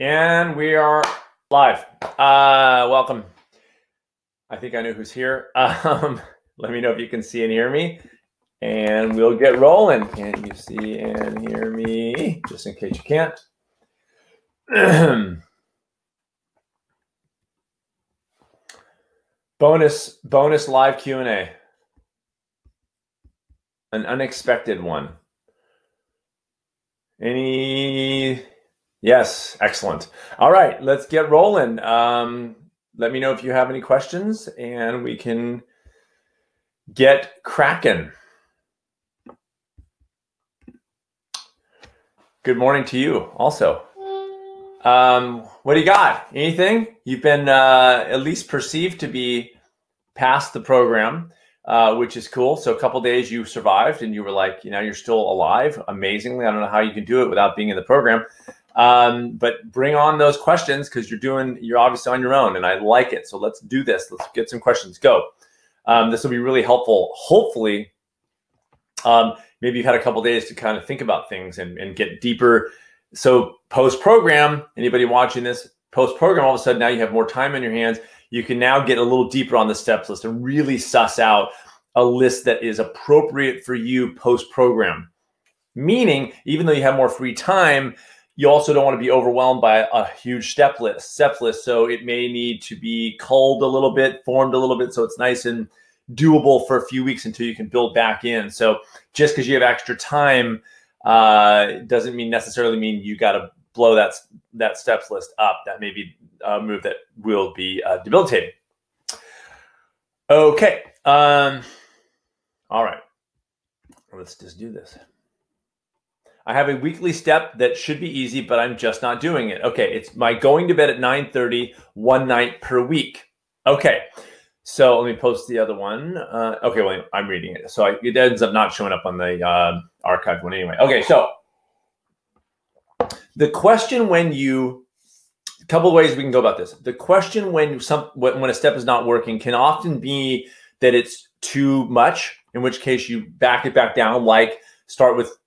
And we are live. Welcome. I think I know who's here. Let me know if you can see and hear me, and we'll get rolling. Can you see and hear me? Just in case you can't. bonus live Q&A. An unexpected one. Any? Yes, excellent. All right, let's get rolling. Let me know if you have any questions, and we can get cracking. Good morning to you also. What do you got? Anything? You've been at least perceived to be past the program, which is cool. So a couple days you survived, and you were like, you're still alive. Amazingly, I don't know how you can do it without being in the program. But bring on those questions, because you're obviously on your own, and I like it. So let's do this. Let's get some questions. Go. This will be really helpful. Hopefully, maybe you've had a couple days to kind of think about things and get deeper. So post-program, anybody watching this, post-program, all of a sudden now you have more time in your hands. You can now get a little deeper on the steps list and really suss out a list that is appropriate for you post-program. Meaning, even though you have more free time, you also don't want to be overwhelmed by a huge step list. So it may need to be culled a little bit, formed a little bit, so it's nice and doable for a few weeks until you can build back in. So just because you have extra time doesn't necessarily mean you got to blow that steps list up. That may be a move that will be debilitating. Okay. All right. Let's just do this. I have a weekly step that should be easy, but I'm just not doing it. Okay, it's my going to bed at 9:30 one night per week. Okay, so let me post the other one. Okay, well, I'm reading it. So it ends up not showing up on the archived one anyway. Okay, so the question a couple of ways we can go about this. The question when a step is not working can often be that it's too much, in which case you back it back down, like start with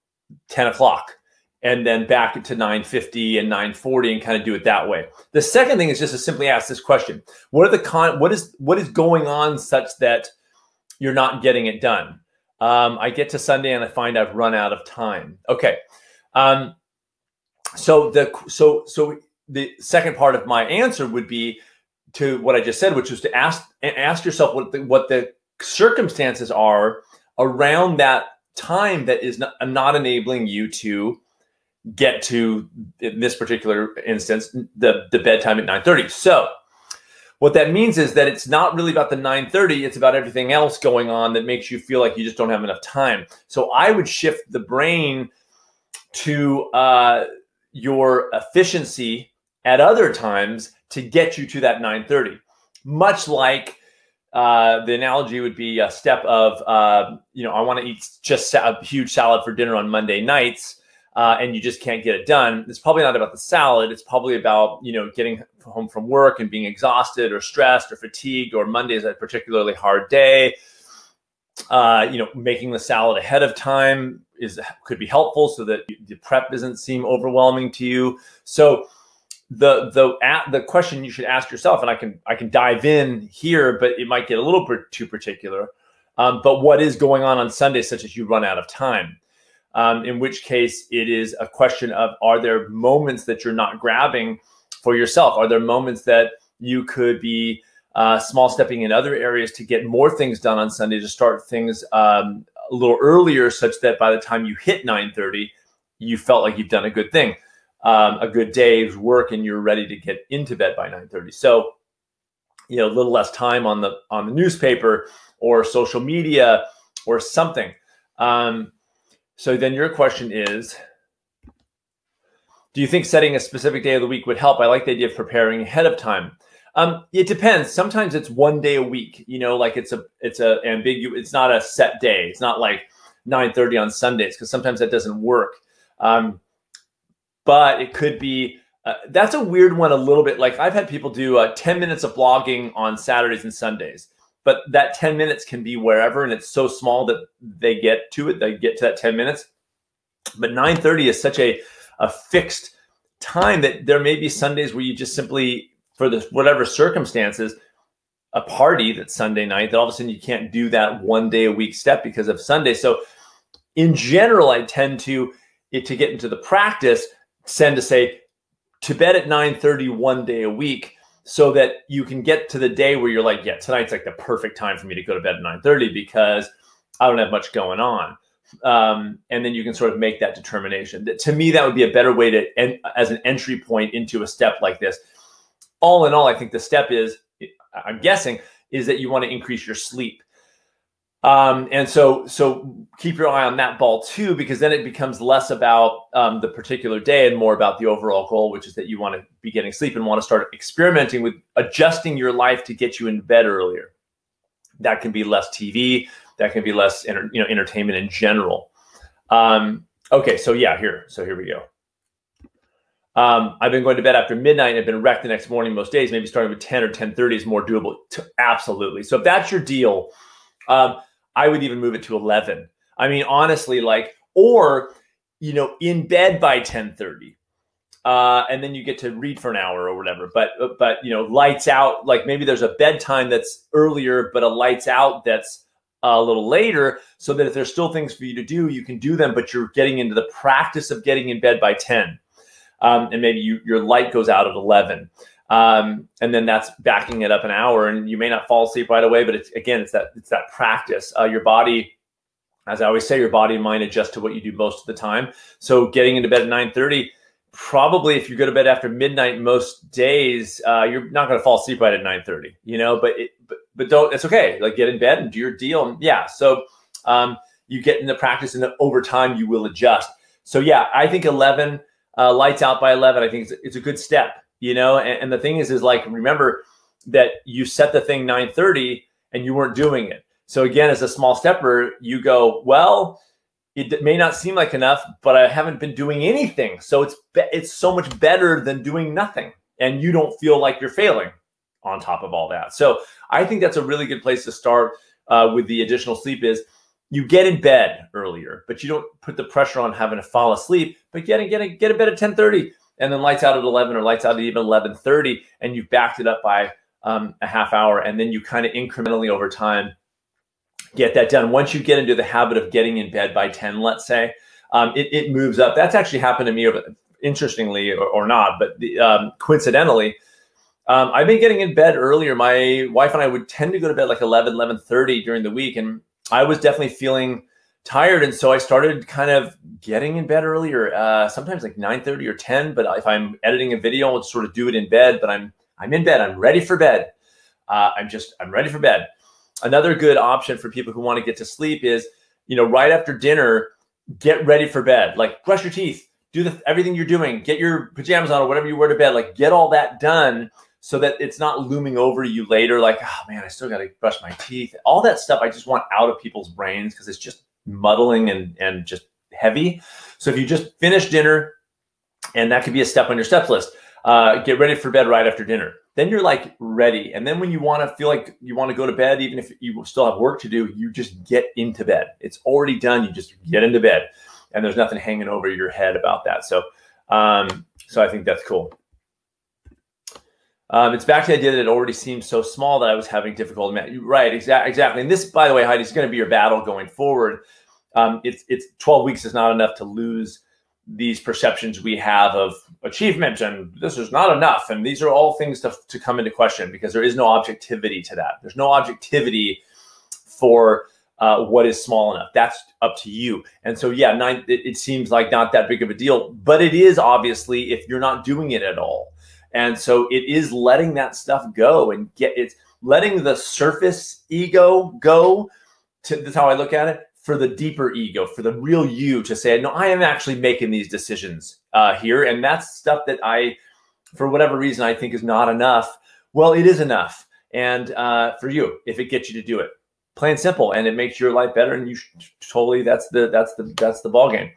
10 o'clock and then back it to 9:50 and 9:40 and kind of do it that way. The second thing is just to simply ask this question. What is going on such that you're not getting it done? I get to Sunday and I find I've run out of time. Okay. So the second part of my answer would be to what I just said, which was to ask yourself what the circumstances are around that time that is not enabling you to get to, in this particular instance, the bedtime at 9:30. So what that means is that it's not really about the 9:30, it's about everything else going on that makes you feel like you just don't have enough time. So I would shift the brain to your efficiency at other times to get you to that 9:30. Much like the analogy would be a step of, I want to eat just a huge salad for dinner on Monday nights, and you just can't get it done. It's probably not about the salad. It's probably about, getting home from work and being exhausted or stressed or fatigued, or Monday is a particularly hard day. Making the salad ahead of time could be helpful so that the prep doesn't seem overwhelming to you. So the question you should ask yourself, and I can dive in here, but it might get a little bit too particular. But what is going on Sunday such as you run out of time? In which case it is a question of, are there moments that you're not grabbing for yourself? Are there moments that you could be small stepping in other areas to get more things done on Sunday, to start things a little earlier, such that by the time you hit 9:30, you felt like you've done a good thing, a good day's work, and you're ready to get into bed by 9:30. So, a little less time on the newspaper or social media or something. So then your question is, do you think setting a specific day of the week would help? I like the idea of preparing ahead of time. It depends. Sometimes it's one day a week, like it's ambiguous. It's not a set day. It's not like 9:30 on Sundays, because sometimes that doesn't work. But it could be, that's a weird one a little bit. Like I've had people do 10 minutes of blogging on Saturdays and Sundays, but that 10 minutes can be wherever, and it's so small that they get to it. They get to that 10 minutes. But 9:30 is such a fixed time that there may be Sundays where you just simply, for the whatever circumstances, a party that's Sunday night, that all of a sudden you can't do that 1 day a week step because of Sunday. So in general, I tend to get into the practice, tend to say to bed at 9:30 1 day a week, so that you can get to the day where you're like, yeah, tonight's like the perfect time for me to go to bed at 9:30 because I don't have much going on. And then you can sort of make that determination. To me, that would be a better way to as an entry point into a step like this. All in all, I think the step is, I'm guessing, is that you want to increase your sleep. And so keep your eye on that ball too, because then it becomes less about the particular day and more about the overall goal, which is that you want to be getting sleep and want to start experimenting with adjusting your life to get you in bed earlier. That can be less TV. That can be less entertainment in general. Okay, so yeah, here we go. I've been going to bed after midnight and I've been wrecked the next morning most days. Maybe starting with 10 or 10:30 is more doable. Absolutely. So if that's your deal, I would even move it to 11. I mean, honestly, or in bed by 10:30, and then you get to read for an hour or whatever. But lights out. Like maybe there's a bedtime that's earlier, but a lights out that's a little later, so that if there's still things for you to do, you can do them. But you're getting into the practice of getting in bed by 10. And maybe your light goes out at 11. And then that's backing it up an hour, and you may not fall asleep right away, but it's that practice. Your body, as I always say, your body and mind adjust to what you do most of the time. So getting into bed at 9:30, probably if you go to bed after midnight most days, you're not going to fall asleep right at 9:30, but don't, it's okay. Like, get in bed and do your deal. And yeah. So, you get in the practice, and over time you will adjust. So yeah, I think 11, lights out by 11, I think it's a good step. And the thing is like, remember that you set the thing 9:30 and you weren't doing it. So again, as a small stepper, you go, well, it may not seem like enough, but I haven't been doing anything. So it's so much better than doing nothing. And you don't feel like you're failing on top of all that. So I think that's a really good place to start with the additional sleep. Is you get in bed earlier, but you don't put the pressure on having to fall asleep, but get in bed at 10:30. And then lights out at 11, or lights out at even 11:30, and you've backed it up by a half hour. And then you kind of incrementally over time get that done. Once you get into the habit of getting in bed by 10, let's say, it moves up. That's actually happened to me, interestingly, or not, but coincidentally, I've been getting in bed earlier. My wife and I would tend to go to bed like 11, 11:30 during the week. And I was definitely feeling tired, and so I started kind of getting in bed earlier, sometimes like 9:30 or 10. But if I'm editing a video, I'll sort of do it in bed. But I'm in bed. I'm ready for bed. I'm ready for bed. Another good option for people who want to get to sleep is, right after dinner, get ready for bed. Like, brush your teeth, do everything you're doing, get your pajamas on or whatever you wear to bed. Like, get all that done so that it's not looming over you later. Like, oh man, I still got to brush my teeth. All that stuff I just want out of people's brains, because it's just muddling and just heavy. So if you just finish dinner, and that could be a step on your steps list, get ready for bed right after dinner. Then you're like ready. And then when you want to feel like you want to go to bed, even if you still have work to do, you just get into bed. It's already done. You just get into bed, and there's nothing hanging over your head about that. So, so I think that's cool. It's back to the idea that it already seems so small that I was having difficulty. Right, exactly. And this, by the way, Heidi, is going to be your battle going forward. It's 12 weeks is not enough to lose these perceptions we have of achievement, and this is not enough. And these are all things to come into question, because there is no objectivity to that. There's no objectivity for what is small enough. That's up to you. And so, yeah, it seems like not that big of a deal, but it is obviously if you're not doing it at all. And so it is letting that stuff go, and it's letting the surface ego go. That's how I look at it. For the deeper ego, for the real you, to say, no, I am actually making these decisions here. And that's stuff that for whatever reason, I think is not enough. Well, it is enough. And for you, if it gets you to do it, plain and simple, and it makes your life better, and you totally, that's the ball game.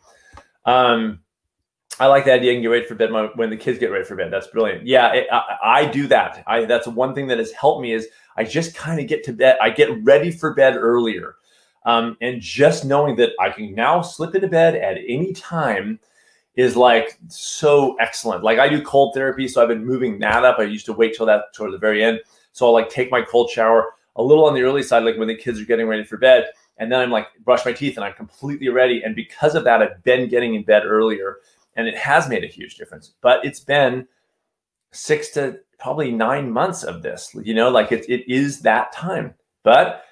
I like the idea you can get ready for bed when the kids get ready for bed. That's brilliant. Yeah, I do that. That's one thing that has helped me, is I just kind of get to bed. I get ready for bed earlier. And just knowing that I can now slip into bed at any time is like so excellent. Like I do cold therapy, so I've been moving that up. I used to wait till that toward the very end. So I'll like take my cold shower a little on the early side, like when the kids are getting ready for bed. And then I'm like, brush my teeth and I'm completely ready. And because of that, I've been getting in bed earlier and it has made a huge difference. But it's been 6 to probably 9 months of this, you know, like it is that time. But,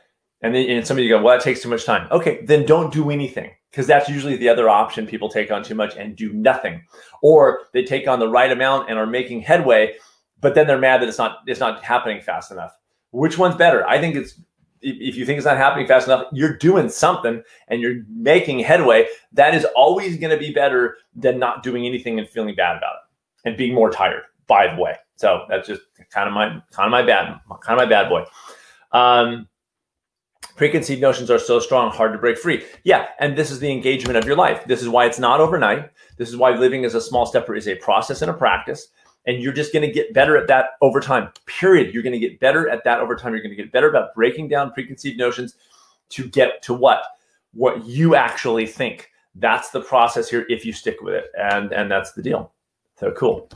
and then somebody go, well, that takes too much time. Okay, then don't do anything. Because that's usually the other option. People take on too much and do nothing. Or they take on the right amount and are making headway, but then they're mad that it's not happening fast enough. Which one's better? I think it's, if you think it's not happening fast enough, you're doing something and you're making headway. That is always going to be better than not doing anything and feeling bad about it and being more tired, by the way. So that's just kind of my bad boy. Preconceived notions are so strong, hard to break free. Yeah, and this is the engagement of your life. This is why it's not overnight. This is why living as a small stepper is a process and a practice. And you're just going to get better at that over time, period. You're going to get better at that over time. You're going to get better about breaking down preconceived notions to get to what you actually think. That's the process here if you stick with it. And that's the deal. So cool.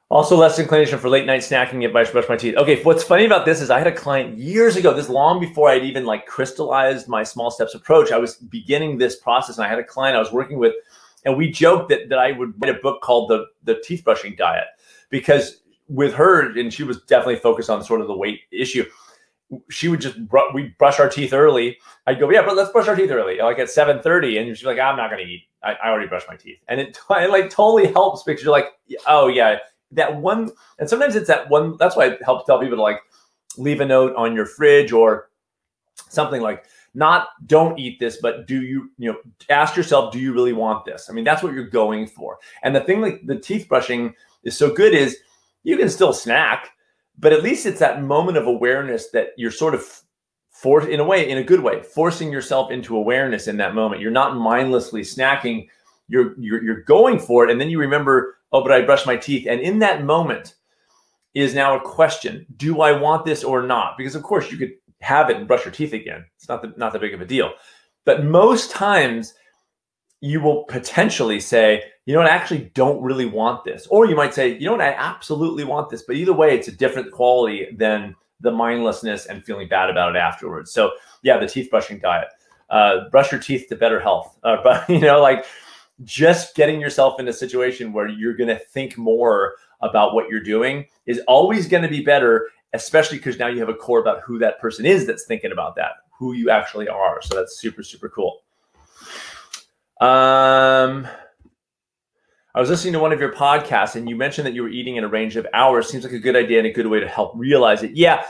Also, less inclination for late night snacking if I brush my teeth. Okay, what's funny about this is I had a client years ago, this long before I'd even like crystallized my small steps approach. I was beginning this process and I had a client I was working with, and we joked that I would write a book called the Teeth Brushing Diet, because with her, and she was definitely focused on sort of the weight issue, she would just, we'd brush our teeth early. I'd go, yeah, but let's brush our teeth early, like at 7:30. And she's like, I'm not going to eat. I already brushed my teeth. And it like totally helps because you're like, oh yeah, that one. And sometimes it's that one. That's why it helps tell people to like leave a note on your fridge or something like, not don't eat this, but do you ask yourself, do you really want this? I mean, that's what you're going for. And the thing like the teeth brushing is so good is you can still snack, but at least it's that moment of awareness that you're sort of in a good way, forcing yourself into awareness in that moment. You're not mindlessly snacking. You're going for it. And then you remember, oh, but I brushed my teeth. And in that moment is now a question. Do I want this or not? Because of course you could have it and brush your teeth again. It's not that big of a deal. But most times you will potentially say, you know what, I actually don't really want this. Or you might say, you know what, I absolutely want this. But either way, it's a different quality than the mindlessness and feeling bad about it afterwards. So yeah, the teeth brushing diet. Brush your teeth to better health. But like just getting yourself in a situation where you're going to think more about what you're doing is always going to be better, especially because now you have a core about who that person is that's thinking about that, who you actually are. So that's super, super cool. I was listening to one of your podcasts and you mentioned that you were eating in a range of hours. Seems like a good idea and a good way to help realize it. Yeah.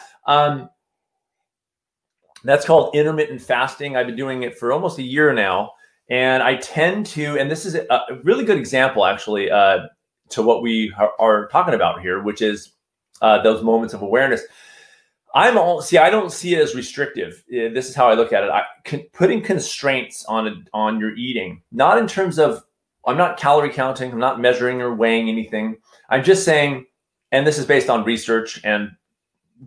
That's called intermittent fasting. I've been doing it for almost a year now. And I tend to, and this is a really good example actually to what we are talking about here, which is those moments of awareness. I don't see it as restrictive. This is how I look at it. Putting constraints on your eating, not in terms of, I'm not calorie counting, I'm not measuring or weighing anything. I'm just saying, and this is based on research and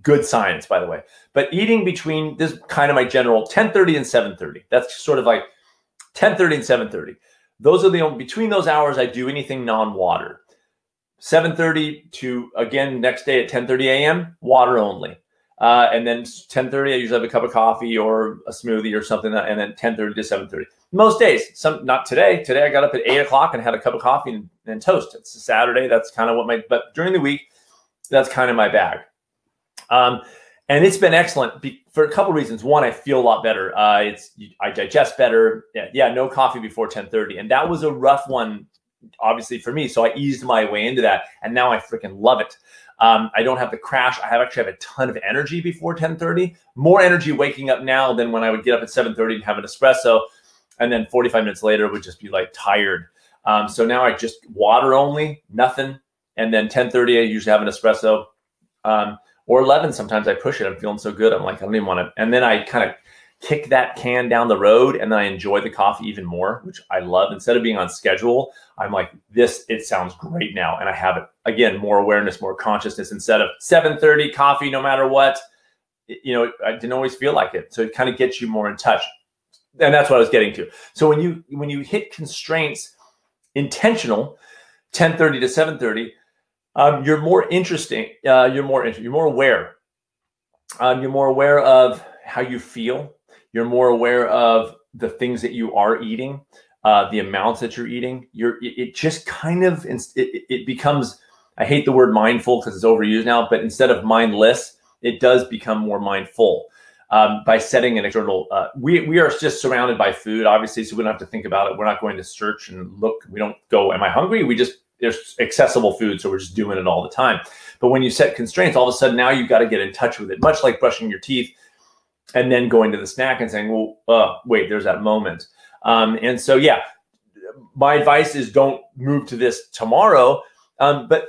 good science, by the way, but eating between, this is kind of my general 10:30 and 7:30. That's sort of like 10:30 and 7:30. Those are the only, between those hours, I do anything non-water. 7:30 to, again, next day at 10:30 a.m., water only. And then 10:30, I usually have a cup of coffee or a smoothie or something, and then 10:30 to 7:30. Most days, not today. Today I got up at 8 o'clock and had a cup of coffee and toast. It's a Saturday. That's kind of what but during the week, that's kind of my bag. And it's been excellent for a couple of reasons. One, I feel a lot better. I digest better. Yeah, no coffee before 10:30. And that was a rough one, obviously, for me. So I eased my way into that. And now I freaking love it. I don't have the crash. I actually have a ton of energy before 10:30. More energy waking up now than when I would get up at 7:30 and have an espresso. And then 45 minutes later would just be like tired. So now I just water only, nothing. And then 10:30, I usually have an espresso. Or 11, sometimes I push it. I'm feeling so good. I'm like, I don't even want to. And then I kind of kick that can down the road and then I enjoy the coffee even more, which I love. Instead of being on schedule, I'm like, it sounds great now. And I have it, again, more awareness, more consciousness. Instead of 7:30 coffee, no matter what, I didn't always feel like it. So it kind of gets you more in touch. And that's what I was getting to. So when you hit constraints, intentional, 10:30 to 7:30, you're more interesting. You're more aware. You're more aware of how you feel. You're more aware of the things that you are eating, the amounts that you're eating. It just kind of, it becomes, I hate the word mindful because it's overused now, but instead of mindless, it does become more mindful by setting an external, we are just surrounded by food, obviously, so we don't have to think about it. We're not going to search and look. We don't go, am I hungry? There's accessible food, so we're just doing it all the time. But when you set constraints, all of a sudden now you've got to get in touch with it, much like brushing your teeth and then going to the snack and saying, well, wait, there's that moment. And so, yeah, my advice is don't move to this tomorrow, but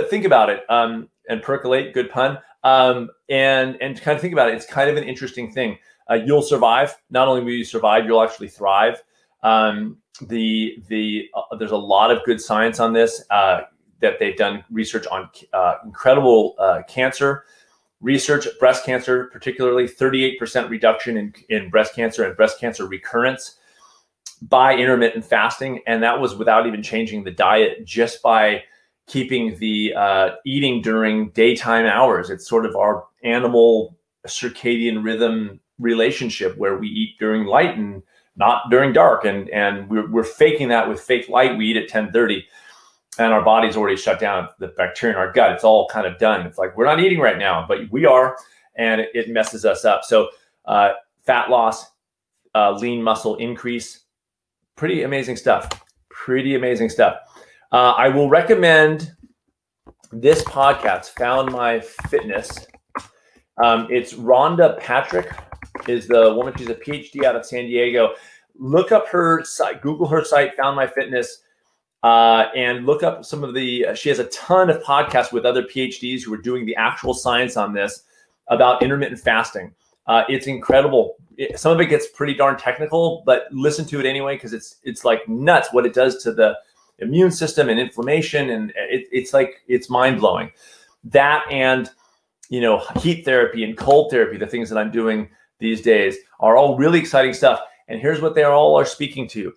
think about it and percolate, good pun, and kind of think about it. It's kind of an interesting thing. You'll survive. Not only will you survive, you'll actually thrive. There's a lot of good science on this, that they've done research on incredible cancer research, breast cancer, particularly 38% reduction in breast cancer and breast cancer recurrence by intermittent fasting. And that was without even changing the diet, just by keeping the eating during daytime hours. It's sort of our animal circadian rhythm relationship where we eat during light and not during dark. And we're faking that with fake light. We eat at 10:30 and our body's already shut down. The bacteria in our gut, it's all kind of done. It's like, we're not eating right now, but we are, and it messes us up. So fat loss, lean muscle increase, pretty amazing stuff. Pretty amazing stuff. I will recommend this podcast, Found My Fitness. It's Rhonda Patrick is the woman. She's a PhD out of San Diego. Look up her site, Google her site, Found My Fitness, and look up some of she has a ton of podcasts with other PhDs who are doing the actual science on this about intermittent fasting. It's incredible. Some of it gets pretty darn technical, but listen to it anyway, because it's like nuts what it does to the immune system and inflammation, and it's mind blowing. That and heat therapy and cold therapy, the things that I'm doing these days, are all really exciting stuff. And here's what they all are speaking to: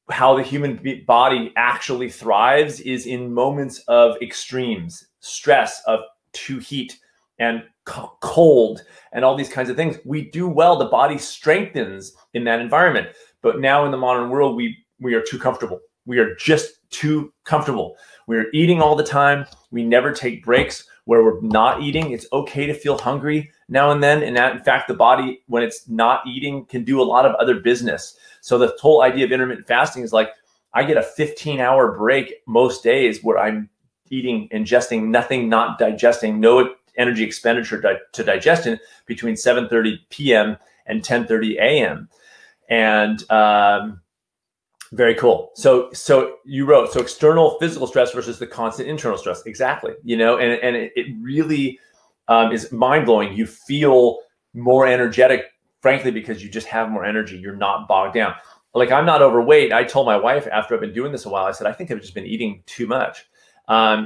how the human body actually thrives is in moments of extremes, stress, of too heat and cold and all these kinds of things. We do well. The body strengthens in that environment. But now in the modern world, we are too comfortable. We are just too comfortable. We're eating all the time. We never take breaks where we're not eating. It's okay to feel hungry now and then. And that, in fact, the body, when it's not eating, can do a lot of other business. So the whole idea of intermittent fasting is like, I get a 15-hour break most days where I'm eating, ingesting nothing, not digesting, no energy expenditure to digestion between 7:30 p.m. and 10:30 a.m. And very cool. So you wrote, so external physical stress versus the constant internal stress. Exactly. And it really is mind blowing. You feel more energetic, frankly, because you just have more energy. You're not bogged down. Like, I'm not overweight. I told my wife after I've been doing this a while, I said, I think I've just been eating too much.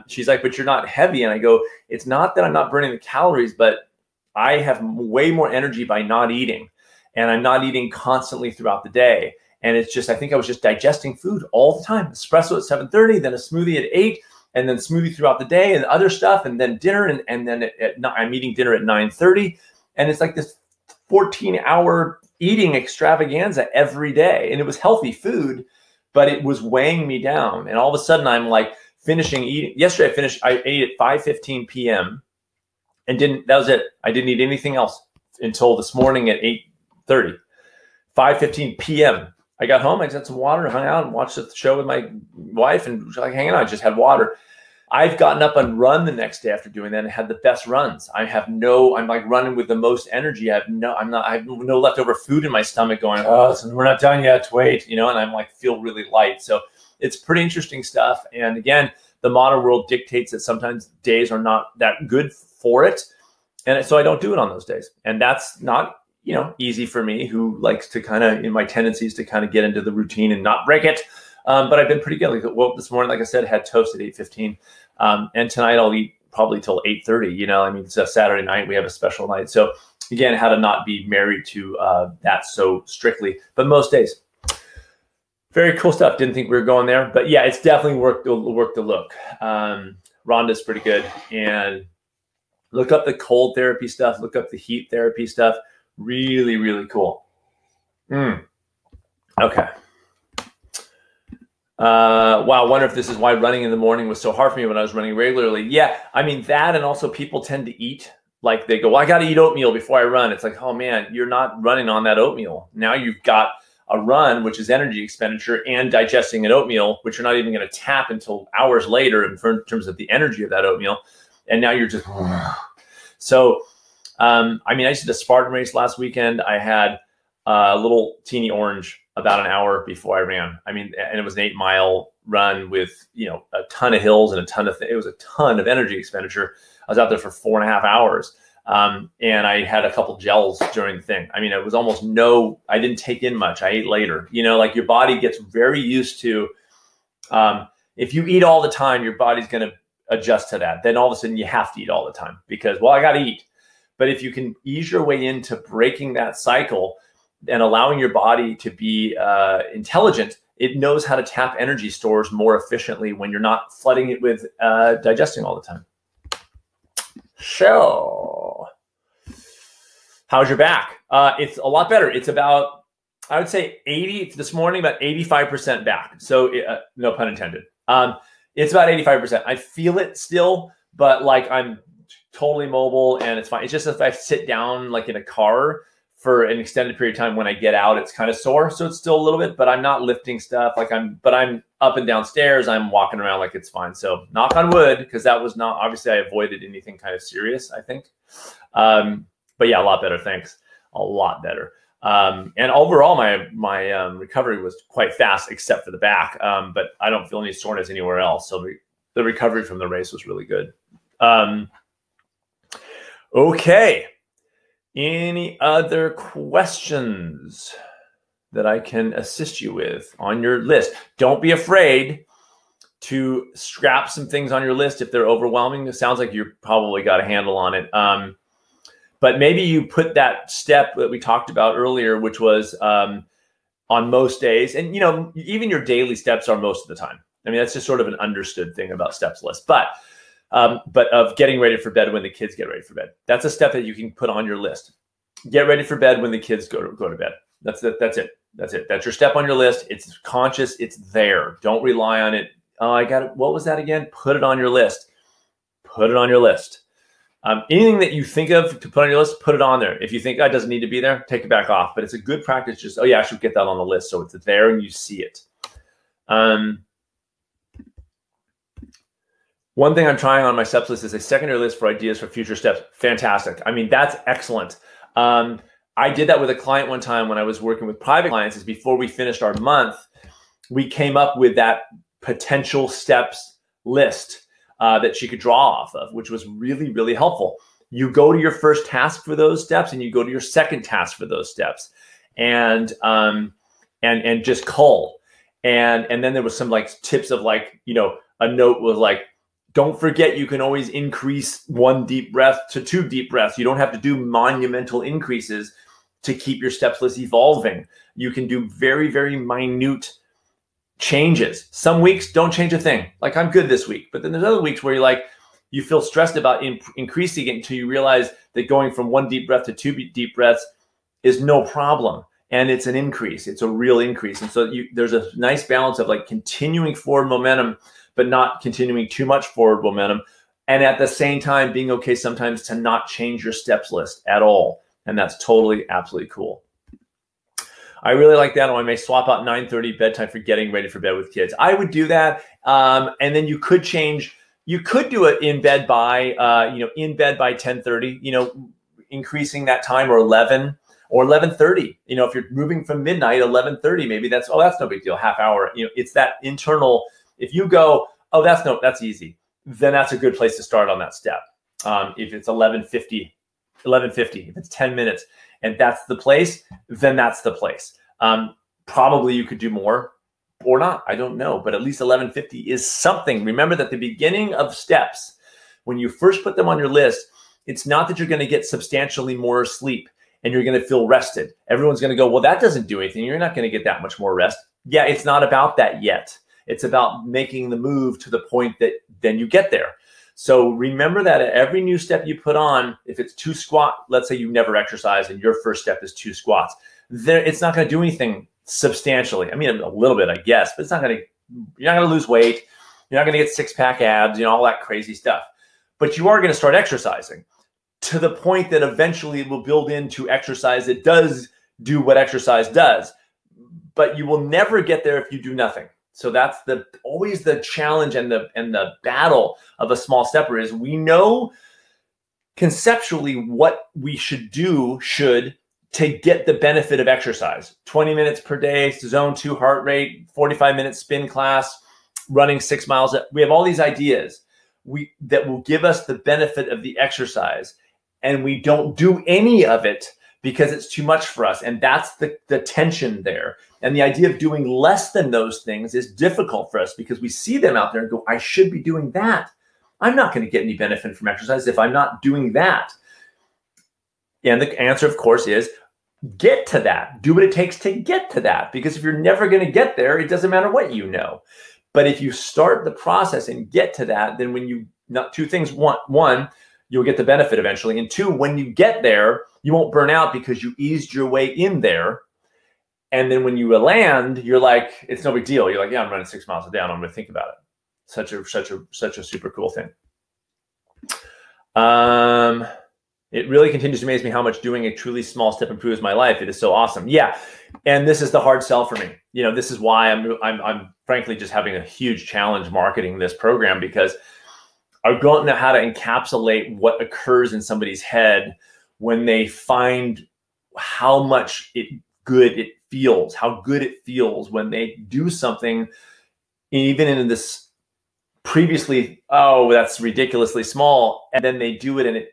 She's like, but you're not heavy. And I go, it's not that I'm not burning the calories, but I have way more energy by not eating, and I'm not eating constantly throughout the day. And it's just, I think I was just digesting food all the time. Espresso at 7:30, then a smoothie at 8, and then smoothie throughout the day and other stuff, and then dinner, and then I'm eating dinner at 9:30. And it's like this 14-hour eating extravaganza every day. And it was healthy food, but it was weighing me down. And all of a sudden I'm like finishing eating. Yesterday I ate at 5:15 p.m. and that was it. I didn't eat anything else until this morning at 8:30, 5:15 p.m. I got home, I just had some water, hung out and watched the show with my wife, and like hanging out. I just had water. I've gotten up and run the next day after doing that and had the best runs. I'm like running with the most energy. I have no leftover food in my stomach going, oh, so we're not done yet, wait, and I'm like, feel really light. So it's pretty interesting stuff. And again, the modern world dictates that sometimes days are not that good for it. And so I don't do it on those days. And that's not, easy for me, who likes to kind of, in my tendencies to kind of get into the routine and not break it. But I've been pretty good. Like, well, this morning, like I said, had toast at 8:15. And tonight I'll eat probably till 8:30. It's a Saturday night. We have a special night. So again, how to not be married to that so strictly, but most days. Very cool stuff. Didn't think we were going there, but yeah, it's definitely worth the look. Rhonda's pretty good. And look up the cold therapy stuff. Look up the heat therapy stuff. Really, really cool. Okay. Wow. Wonder if this is why running in the morning was so hard for me when I was running regularly. Yeah. I mean that, and also people tend to eat. Like they go, well, I got to eat oatmeal before I run. It's like, oh man, you're not running on that oatmeal. Now you've got a run, which is energy expenditure, and digesting an oatmeal, which you're not even going to tap until hours later in terms of the energy of that oatmeal. And now you're just, so, I mean, I just did a Spartan race last weekend. I had a little teeny orange about an hour before I ran. I mean, and it was an 8-mile run with, you know, a ton of hills and a ton of, it was a ton of energy expenditure. I was out there for 4.5 hours. And I had a couple gels during the thing. I mean, it was almost I didn't take in much. I ate later, you know, like your body gets very used to, if you eat all the time, your body's going to adjust to that. Then all of a sudden you have to eat all the time because, well, I got to eat. But if you can ease your way into breaking that cycle and allowing your body to be intelligent, it knows how to tap energy stores more efficiently when you're not flooding it with digesting all the time. So, how's your back? It's a lot better. It's about, I would say 80 this morning, about 85% back. So no pun intended. It's about 85%. I feel it still, but like I'm totally mobile and it's fine. It's just if I sit down like in a car for an extended period of time, when I get out, it's kind of sore. So it's still a little bit, but I'm not lifting stuff. But I'm up and down stairs. I'm walking around like it's fine. So knock on wood, because that was not, obviously I avoided anything kind of serious, I think. But yeah, a lot better. Thanks. A lot better. And overall, my recovery was quite fast, except for the back. But I don't feel any soreness anywhere else. So the recovery from the race was really good. Okay. Any other questions that I can assist you with on your list? Don't be afraid to scrap some things on your list if they're overwhelming. It sounds like you've probably got a handle on it. But maybe you put that step that we talked about earlier, which was on most days. And, you know, even your daily steps are most of the time. I mean, that's just sort of an understood thing about steps list. But of getting ready for bed when the kids get ready for bed. That's a step that you can put on your list. Get ready for bed when the kids go to bed. That's it. That's it. That's your step on your list. It's conscious. It's there. Don't rely on it. Oh, I got it. What was that again? Put it on your list. Put it on your list. Anything that you think of to put on your list, put it on there. If you think that doesn't need to be there, take it back off. But it's a good practice. Just, oh yeah, I should get that on the list. So it's there and you see it. One thing I'm trying on my steps list is a secondary list for ideas for future steps. Fantastic. I mean, that's excellent. I did that with a client one time when I was working with private clients. Is before we finished our month, we came up with that potential steps list that she could draw off of, which was really, really helpful. You go to your first task for those steps and you go to your second task for those steps and just cull. And then there was some like tips of like, you know, a note was like, don't forget, you can always increase 1 deep breath to 2 deep breaths. You don't have to do monumental increases to keep your steps list evolving. You can do very, very minute changes. Some weeks don't change a thing. Like I'm good this week, but then there's other weeks where you feel stressed about increasing it until you realize that going from 1 deep breath to 2 deep breaths is no problem. And it's an increase. It's a real increase. And so there's a nice balance of like continuing forward momentum, but not continuing too much forward momentum. And at the same time, being okay sometimes to not change your steps list at all. And that's totally, absolutely cool. I really like that. I may swap out 9:30 bedtime for getting ready for bed with kids. I would do that. And then you could do it in bed by 10:30, increasing that time, or 11 or 11:30. If you're moving from midnight, 11:30, maybe that's no big deal. Half hour. It's that internal. If you go, that's easy, then that's a good place to start on that step. If it's 11:50, if it's 10 minutes and that's the place, then that's the place. Probably you could do more or not. I don't know, but at least 11:50 is something. Remember that the beginning of steps, when you first put them on your list, it's not that you're going to get substantially more sleep and you're going to feel rested. Everyone's going to go, well, that doesn't do anything. You're not going to get that much more rest. yeah, it's not about that yet. It's about making the move to the point that then you get there. So remember that at every new step you put on, if it's 2 squat, let's say you never exercise and your first step is 2 squats, it's not going to do anything substantially. I mean, a little bit, I guess, but you're not going to lose weight. You're not going to get 6-pack abs, all that crazy stuff. But you are going to start exercising to the point that eventually it will build into exercise that does do what exercise does. But you will never get there if you do nothing. So that's always the challenge and the battle of a small stepper is we know conceptually what we should do to get the benefit of exercise. 20 minutes per day, zone 2 heart rate, 45-minute spin class, running 6 miles. We have all these ideas that will give us the benefit of the exercise, and we don't do any of it because it's too much for us. And that's the tension there. And the idea of doing less than those things is difficult for us because we see them out there and go, I should be doing that. I'm not going to get any benefit from exercise if I'm not doing that. And the answer, of course, is get to that. Do what it takes to get to that. Because if you're never going to get there, it doesn't matter what you know. But if you start the process and get to that, then two things. One, you'll get the benefit eventually. And 2, when you get there, you won't burn out because you eased your way in there. And then when you land, you're like, it's no big deal. You're like, yeah, I'm running 6 miles a day. I'm going to think about it. Such a super cool thing. It really continues to amaze me how much doing a truly small step improves my life. It is so awesome. Yeah. And this is the hard sell for me. This is why I'm frankly just having a huge challenge marketing this program, because I don't know how to encapsulate what occurs in somebody's head when they find how good it feels when they do something, even in this previously, oh, that's ridiculously small. And then they do it and it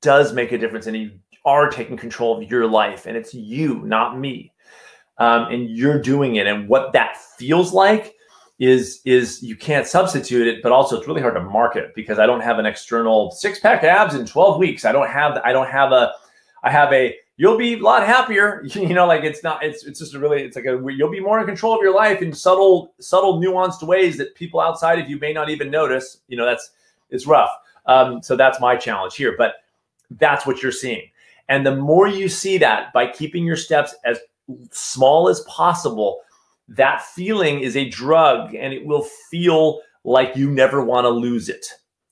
does make a difference, and you are taking control of your life, and it's you, not me. And you're doing it. And what that feels like is you can't substitute it, but also it's really hard to market because I don't have an external 6-pack abs in 12 weeks. I have a, you'll be a lot happier. Like it's you'll be more in control of your life in subtle, nuanced ways that people outside of you may not even notice. It's rough. So that's my challenge here, but that's what you're seeing. And the more you see that by keeping your steps as small as possible, that feeling is a drug, and it will feel like you never want to lose it.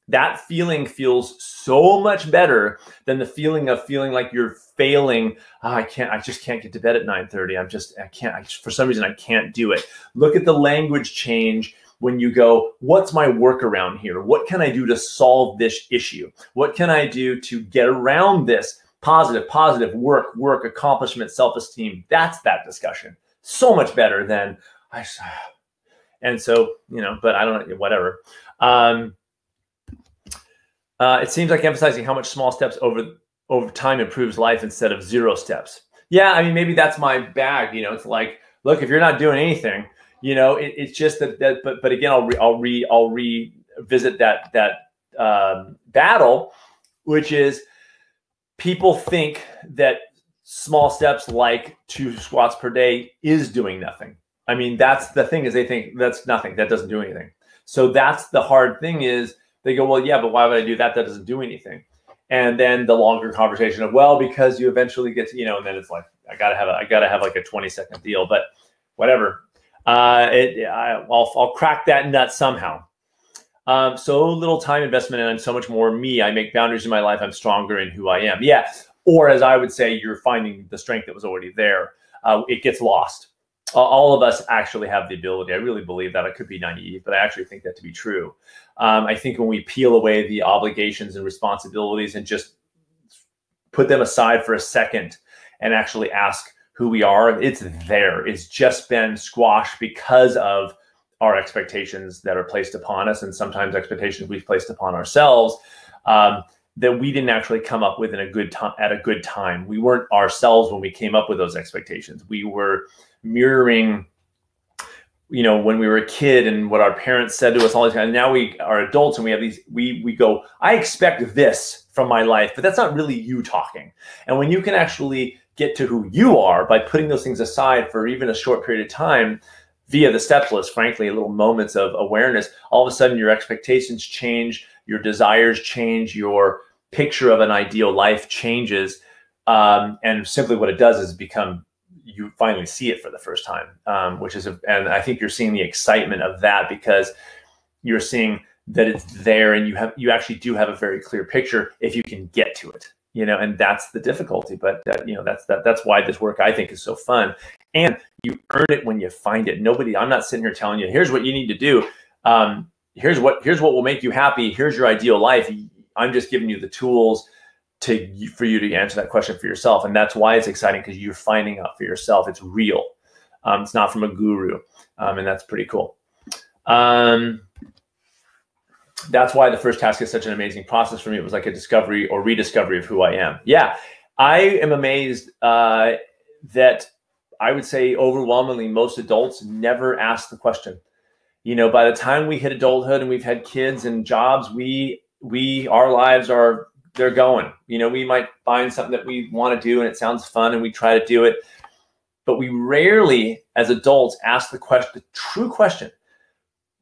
That feeling feels so much better than the feeling of feeling like you're failing. Oh, I just can't get to bed at 9:30. For some reason, I can't do it. Look at the language change when you go, what's my workaround here? What can I do to solve this issue? What can I do to get around this? Positive, work, accomplishment, self-esteem. That's that discussion. So much better than and so, but I don't know, whatever. It seems like emphasizing how much small steps over time improves life instead of 0 steps. Yeah, I mean, maybe that's my bag. It's like, look, if you're not doing anything, it's just that. But again, I'll revisit that battle, which is people think that small steps like 2 squats per day is doing nothing. I mean, that's the thing, is they think that's nothing. That doesn't do anything. So that's the hard thing is they go, well, yeah, but why would I do that? That doesn't do anything. And then the longer conversation of, well, because you eventually get to, and then it's like, I gotta have like a 20-second deal, but whatever. I'll crack that nut somehow. So little time investment, and I'm so much more me. I make boundaries in my life. I'm stronger in who I am. Yeah. Or as I would say, you're finding the strength that was already there. It gets lost. All of us actually have the ability. I really believe that. I could be naive, but I actually think that to be true. I think when we peel away the obligations and responsibilities and just put them aside for a second and actually ask who we are, it's there. It's just been squashed because of our expectations that are placed upon us, and sometimes expectations we've placed upon ourselves that we didn't actually come up with at a good time. We weren't ourselves when we came up with those expectations. We were mirroring, when we were a kid and what our parents said to us all the time. Now we are adults and we have these, we go, I expect this from my life, but that's not really you talking. And when you can actually get to who you are by putting those things aside for even a short period of time via the steps list, frankly, little moments of awareness, all of a sudden your expectations change, your desires change, your picture of an ideal life changes. And simply what it does is you finally see it for the first time, and I think you're seeing the excitement of that because you're seeing that it's there, and you actually do have a very clear picture if you can get to it, and that's the difficulty. But that's why this work I think is so fun, and you earn it when you find it. I'm not sitting here telling you, here's what you need to do. Here's what will make you happy. Here's your ideal life. I'm just giving you the tools for you to answer that question for yourself. And that's why it's exciting, because you're finding out for yourself. It's real. It's not from a guru. And that's pretty cool. That's why the first task is such an amazing process for me. It was like a discovery or rediscovery of who I am. Yeah, I am amazed that I would say overwhelmingly most adults never ask the question. By the time we hit adulthood and we've had kids and jobs, our lives they're going. We might find something that we want to do and it sounds fun and we try to do it, but we rarely as adults ask the true question,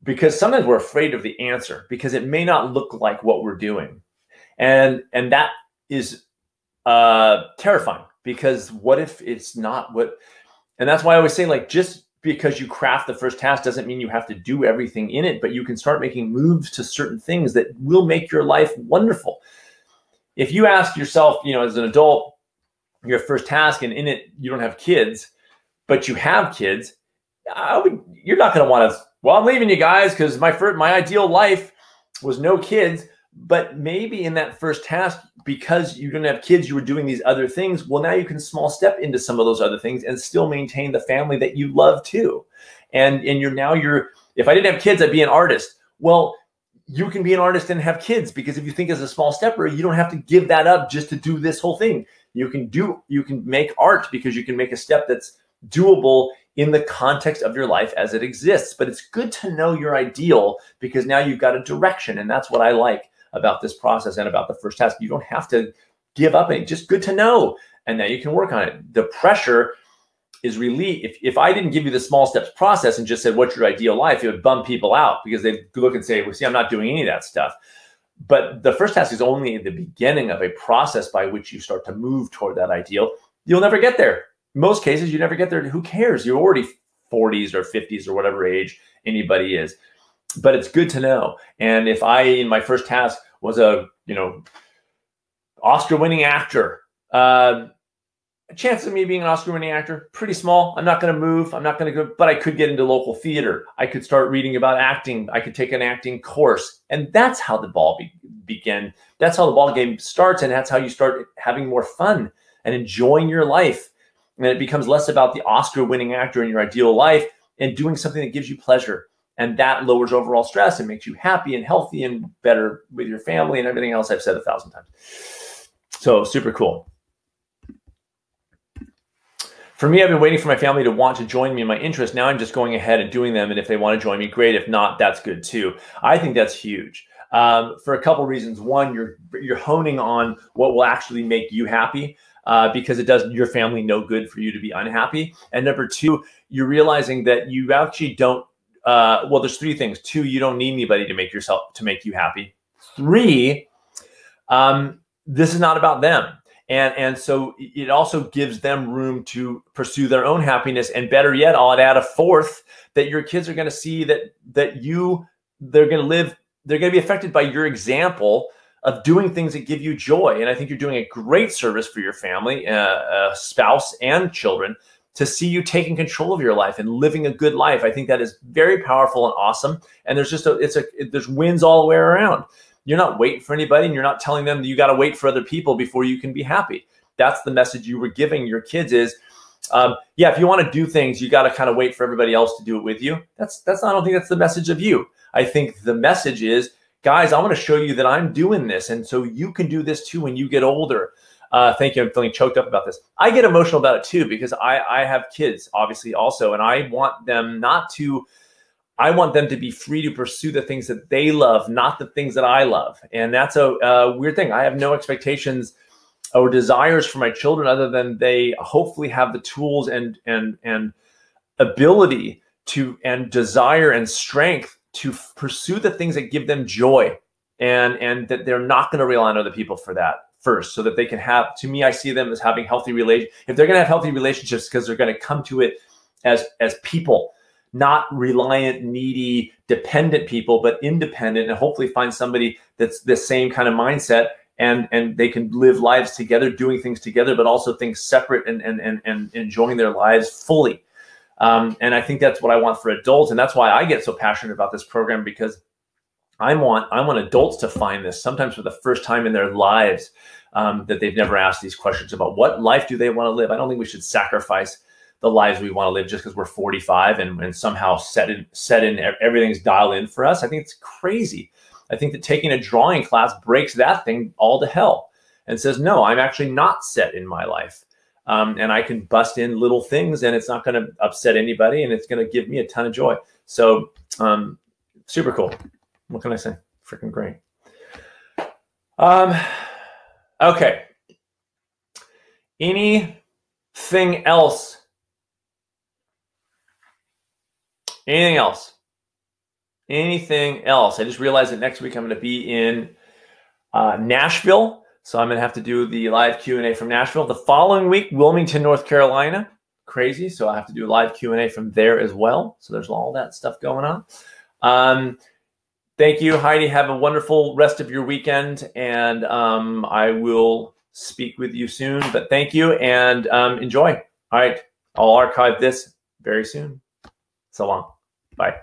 because sometimes we're afraid of the answer because it may not look like what we're doing. And that is terrifying, because what if it's not what, and that's why I always say, like, just because you craft the first task doesn't mean you have to do everything in it, but you can start making moves to certain things that will make your life wonderful. If you ask yourself, as an adult, your first task, and in it, you don't have kids, but you have kids, you're not going to want to, well, I'm leaving you guys because my ideal life was no kids. But maybe in that first task, because you didn't have kids, you were doing these other things. Well, now you can small step into some of those other things and still maintain the family that you love too. And if I didn't have kids, I'd be an artist. Well, you can be an artist and have kids, because if you think as a small stepper, you don't have to give that up just to do this whole thing. You can make art because you can make a step that's doable in the context of your life as it exists. But it's good to know your ideal, because now you've got a direction. And that's what I like about this process and about the first task. You don't have to give up any, just good to know. And now you can work on it. The pressure is relief. If I didn't give you the small steps process and just said, what's your ideal life? It would bum people out, because they look and say, well, see, I'm not doing any of that stuff. But the first task is only the beginning of a process by which you start to move toward that ideal. You'll never get there. In most cases, you never get there. Who cares? You're already 40s or 50s or whatever age anybody is. But it's good to know. And if I, in my first task, was a Oscar-winning actor, chances of me being an Oscar-winning actor, pretty small. I'm not going to move. I'm not going to go, but I could get into local theater. I could start reading about acting. I could take an acting course. And that's how the ball began. That's how the ball game starts. And that's how you start having more fun and enjoying your life. And it becomes less about the Oscar-winning actor in your ideal life and doing something that gives you pleasure. And that lowers overall stress and makes you happy and healthy and better with your family and everything else I've said 1,000 times. So super cool. For me, I've been waiting for my family to want to join me in my interests. Now I'm just going ahead and doing them. And if they want to join me, great. If not, that's good too. I think that's huge for a couple of reasons. One, you're honing on what will actually make you happy, because it does your family no good for you to be unhappy. And number two, you're realizing that you actually don't, well, there's three things. Two, you don't need anybody to make you happy. Three, this is not about them. And so it also gives them room to pursue their own happiness. And better yet, I'll add a fourth, that your kids are going to see that they're going to be affected by your example of doing things that give you joy. And I think you're doing a great service for your family, spouse and children, to see you taking control of your life and living a good life. I think that is very powerful and awesome. And there's just there's wins all the way around. You're not waiting for anybody, and you're not telling them that you got to wait for other people before you can be happy. That's the message you were giving your kids is, yeah, if you want to do things, you got to kind of wait for everybody else to do it with you. I don't think that's the message of you. I think the message is, guys, I want to show you that I'm doing this. And so you can do this too when you get older. Thank you. I'm feeling choked up about this. I get emotional about it too, because I have kids, obviously, also, and I want them to be free to pursue the things that they love, not the things that I love. And that's a weird thing. I have no expectations or desires for my children other than they hopefully have the tools and ability to, and desire and strength to pursue the things that give them joy, and that they're not going to rely on other people for that first, so that they can have, to me, I see them as having healthy relationships. If they're going to have healthy relationships, because they're going to come to it as people, not reliant, needy, dependent people, but independent, and hopefully find somebody that's the same kind of mindset, and they can live lives together, doing things together, but also things separate, and enjoying their lives fully. And I think that's what I want for adults. And that's why I get so passionate about this program, because I want adults to find this sometimes for the first time in their lives, that they've never asked these questions about what life do they want to live. I don't think we should sacrifice the lives we want to live just because we're 45 and somehow set in everything's dialed in for us. I think it's crazy. I think that taking a drawing class breaks that thing all to hell and says, no, I'm actually not set in my life. And I can bust in little things, and it's not going to upset anybody, and it's going to give me a ton of joy. So super cool. What can I say? Freaking great. Okay. Anything else? Anything else? Anything else? I just realized that next week I'm going to be in Nashville. So I'm going to have to do the live Q&A from Nashville. The following week, Wilmington, North Carolina. Crazy. So I have to do a live Q&A from there as well. So there's all that stuff going on. Thank you, Heidi. Have a wonderful rest of your weekend. And I will speak with you soon. But thank you, and enjoy. All right. I'll archive this very soon. So long. Bye.